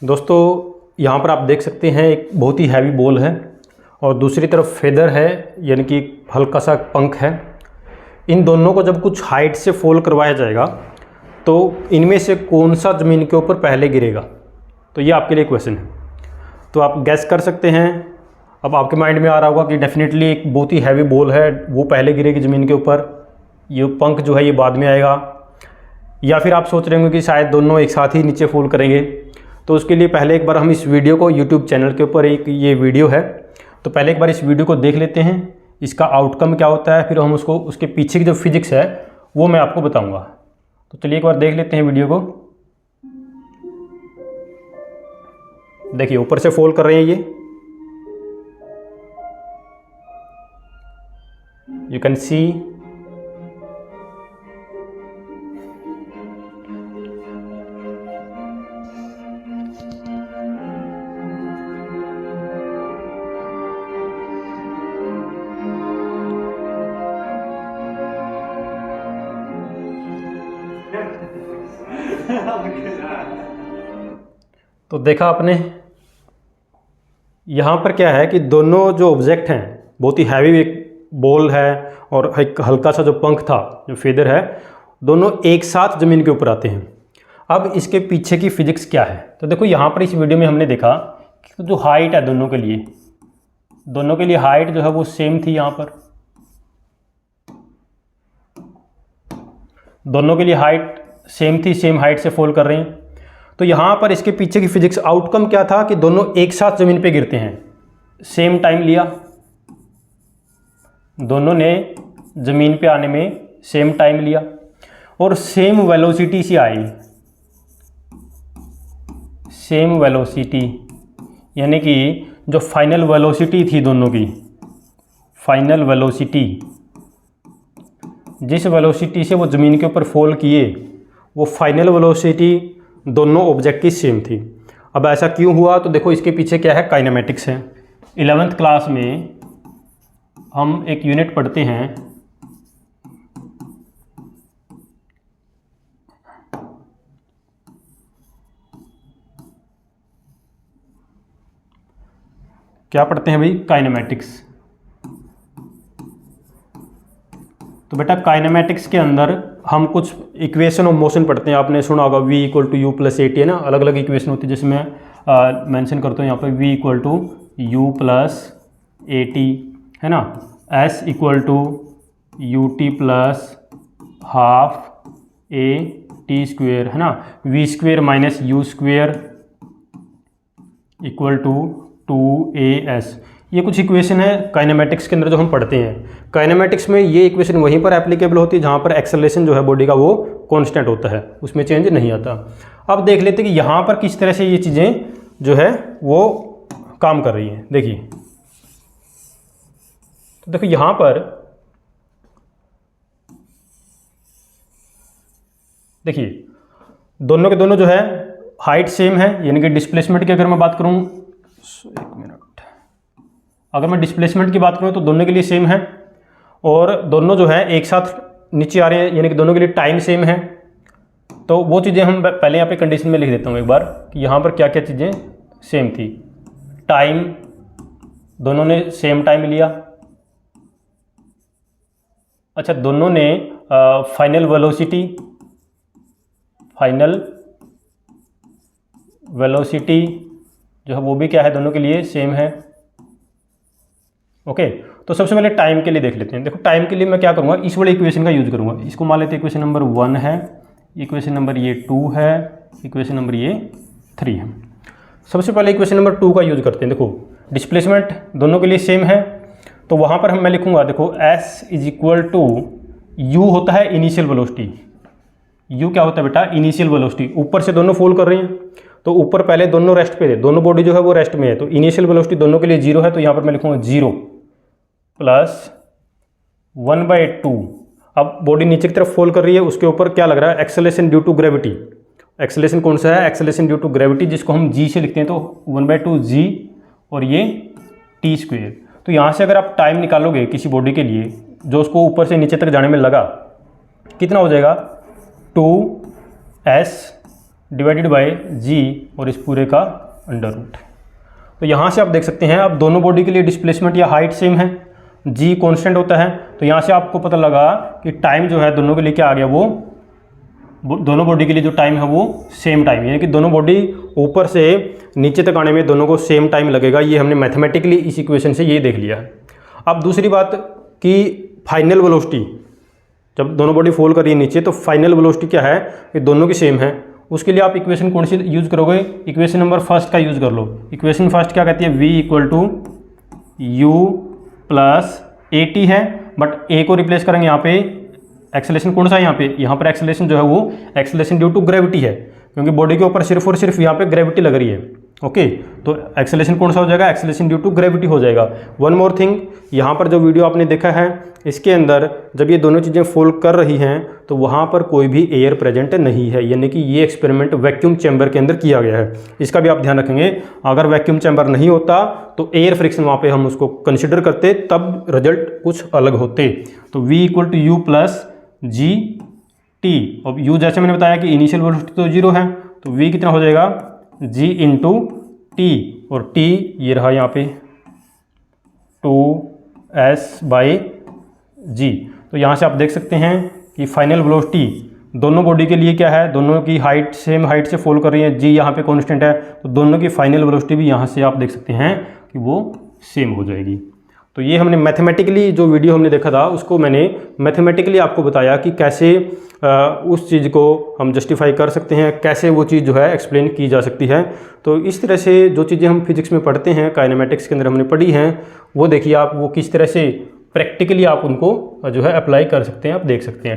दोस्तों यहाँ पर आप देख सकते हैं एक बहुत ही हैवी बॉल है और दूसरी तरफ फेदर है, यानी कि हल्का सा पंख है। इन दोनों को जब कुछ हाइट से फॉल करवाया जाएगा तो इनमें से कौन सा ज़मीन के ऊपर पहले गिरेगा, तो ये आपके लिए क्वेश्चन है। तो आप गैस कर सकते हैं। अब आपके माइंड में आ रहा होगा कि डेफिनेटली एक बहुत ही हैवी बॉल है, वो पहले गिरेगी ज़मीन के ऊपर, ये पंख जो है ये बाद में आएगा। या फिर आप सोच रहे होंगे कि शायद दोनों एक साथ ही नीचे फॉल करेंगे। तो उसके लिए पहले एक बार हम इस वीडियो को यूट्यूब चैनल के ऊपर एक ये वीडियो है, तो पहले एक बार इस वीडियो को देख लेते हैं, इसका आउटकम क्या होता है, फिर हम उसके पीछे की जो फिजिक्स है वो मैं आपको बताऊंगा। तो चलिए एक बार देख लेते हैं वीडियो को। देखिए ऊपर से फॉल कर रहे हैं ये, यू कैन सी। तो देखा आपने, यहाँ पर क्या है कि दोनों जो ऑब्जेक्ट हैं, बहुत ही हैवी एक बॉल है और एक हल्का सा जो पंख था, जो फेदर है, दोनों एक साथ ज़मीन के ऊपर आते हैं। अब इसके पीछे की फिजिक्स क्या है, तो देखो यहाँ पर इस वीडियो में हमने देखा कि जो हाइट है दोनों के लिए हाइट जो है वो सेम थी। यहाँ पर दोनों के लिए हाइट सेम थी, सेम हाइट से फॉल कर रहे हैं। तो यहाँ पर इसके पीछे की फिजिक्स आउटकम क्या था कि दोनों एक साथ ज़मीन पे गिरते हैं, सेम टाइम लिया, दोनों ने ज़मीन पे आने में सेम टाइम लिया और सेम वेलोसिटी से आई। सेम वेलोसिटी यानी कि जो फाइनल वेलोसिटी थी दोनों की, फाइनल वेलोसिटी, जिस वेलोसिटी से वो ज़मीन के ऊपर फॉल किए, वो फाइनल वेलोसिटी दोनों ऑब्जेक्ट की सेम थी। अब ऐसा क्यों हुआ, तो देखो इसके पीछे क्या है, काइनेमेटिक्स है। 11th क्लास में हम एक यूनिट पढ़ते हैं, क्या पढ़ते हैं भाई, काइनेमेटिक्स। तो बेटा काइनेमेटिक्स के अंदर हम कुछ इक्वेशन ऑफ मोशन पढ़ते हैं। आपने सुना होगा v = u + at है ना, अलग अलग इक्वेशन होती है, जिसमें मेंशन करता हूँ यहाँ पर v = u + at है ना, s = ut + ½ at² है ना, v² - u² = 2as। ये कुछ इक्वेशन है काइनेमेटिक्स के अंदर जो हम पढ़ते हैं। काइनेमेटिक्स में ये इक्वेशन वहीं पर एप्लीकेबल होती है जहाँ पर एक्सेलरेशन जो है बॉडी का वो कांस्टेंट होता है, उसमें चेंज नहीं आता। अब देख लेते हैं कि यहाँ पर किस तरह से ये चीज़ें जो है वो काम कर रही हैं। देखिए, तो देखो यहाँ पर देखिए दोनों के दोनों जो है हाइट सेम है, यानी कि डिस्प्लेसमेंट की अगर मैं बात करूँ, एक मिनट, अगर मैं डिस्प्लेसमेंट की बात करूँ तो दोनों के लिए सेम है और दोनों जो है एक साथ नीचे आ रहे हैं, यानी कि दोनों के लिए टाइम सेम है। तो वो चीज़ें हम पहले यहाँ पे कंडीशन में लिख देता हूँ एक बार कि यहाँ पर क्या क्या चीज़ें सेम थी। टाइम, दोनों ने सेम टाइम लिया। अच्छा, दोनों ने फाइनल वेलोसिटी जो है वो भी क्या है, दोनों के लिए सेम है। ओके, तो सबसे पहले टाइम के लिए देख लेते हैं। देखो टाइम के लिए मैं क्या करूँगा, इस वाले इक्वेशन का यूज करूँगा। इसको मान लेते हैं इक्वेशन नंबर 1 है, इक्वेशन नंबर ये 2 है, इक्वेशन नंबर ये 3 है। सबसे पहले इक्वेशन नंबर 2 का यूज करते हैं। देखो डिस्प्लेसमेंट दोनों के लिए सेम है, तो वहाँ पर मैं लिखूँगा, देखो s = u होता है इनिशियल वेलोसिटी। u क्या होता है बेटा, इनिशियल वेलोसिटी। ऊपर से दोनों फॉल कर रहे हैं, तो ऊपर पहले दोनों रेस्ट पे थे, दोनों बॉडी जो है वो रेस्ट में है, तो इनिशियल वेलोसिटी दोनों के लिए 0 है, तो यहाँ पर मैं लिखूँगा 0 + 1/2। अब बॉडी नीचे की तरफ फॉल कर रही है, उसके ऊपर क्या लग रहा है, acceleration due to gravity. Acceleration कौन सा है, एक्सेलरेशन ड्यू टू ग्रेविटी, जिसको हम g से लिखते हैं, तो 1/2 g और ये t²। तो यहाँ से अगर आप टाइम निकालोगे किसी बॉडी के लिए जो उसको ऊपर से नीचे तक जाने में लगा, कितना हो जाएगा, 2s डिवाइडेड बाय जी और इस पूरे का अंडर रूट। तो यहाँ से आप देख सकते हैं अब दोनों बॉडी के लिए डिस्प्लेसमेंट या हाइट सेम है, जी कांस्टेंट होता है। तो यहाँ से आपको पता लगा कि टाइम जो है दोनों के लिए क्या आ गया, वो दोनों बॉडी के लिए जो टाइम है वो सेम टाइम, यानी कि दोनों बॉडी ऊपर से नीचे तक आने में दोनों को सेम टाइम लगेगा। ये हमने मैथमेटिकली इस इक्वेशन से ये देख लिया है। अब दूसरी बात कि फाइनल वेलोसिटी, जब दोनों बॉडी फॉल कर रही है नीचे तो फाइनल वेलोसिटी क्या है कि दोनों की सेम है। उसके लिए आप इक्वेशन कौन सी यूज़ करोगे, इक्वेशन नंबर फर्स्ट का यूज़ कर लो। इक्वेशन फर्स्ट क्या कहती है, v equal to u plus a t है, बट ए को रिप्लेस करेंगे यहाँ पे, एक्सेलेरेशन कौन सा है यहाँ पर एक्सेलेरेशन जो है वो एक्सेलेरेशन ड्यू टू ग्रेविटी है, क्योंकि बॉडी के ऊपर सिर्फ और सिर्फ यहाँ पे ग्रेविटी लग रही है। ओके, तो एक्सेलेरेशन कौन सा हो जाएगा, एक्सेलेरेशन ड्यू टू ग्रेविटी हो जाएगा। वन मोर थिंग, यहाँ पर जो वीडियो आपने देखा है इसके अंदर जब ये दोनों चीज़ें फॉल कर रही हैं तो वहाँ पर कोई भी एयर प्रेजेंट नहीं है, यानी कि ये एक्सपेरिमेंट वैक्यूम चैम्बर के अंदर किया गया है। इसका भी आप ध्यान रखेंगे, अगर वैक्यूम चैम्बर नहीं होता तो एयर फ्रिक्शन वहाँ पे हम उसको कंसिडर करते, तब रिजल्ट कुछ अलग होते। तो v equal to u plus g t, अब u जैसे मैंने बताया कि इनिशियल वेलोसिटी तो 0 है, तो v कितना हो जाएगा, g इंटू टी, और t ये रहा यहाँ पे 2s बाई जी। तो यहाँ से आप देख सकते हैं कि फाइनल वेलोसिटी दोनों बॉडी के लिए क्या है, दोनों की हाइट सेम हाइट से फॉल कर रही है, जी यहाँ पे कांस्टेंट है, तो दोनों की फाइनल वेलोसिटी भी यहाँ से आप देख सकते हैं कि वो सेम हो जाएगी। तो ये हमने मैथमेटिकली जो वीडियो हमने देखा था उसको मैंने मैथमेटिकली आपको बताया कि कैसे उस चीज़ को हम जस्टिफाई कर सकते हैं, कैसे वो चीज़ जो है एक्सप्लेन की जा सकती है। तो इस तरह से जो चीज़ें हम फिजिक्स में पढ़ते हैं, काइनेमेटिक्स के अंदर हमने पढ़ी हैं, वो देखिए आप वो किस तरह से प्रैक्टिकली आप उनको जो है अप्लाई कर सकते हैं, आप देख सकते हैं।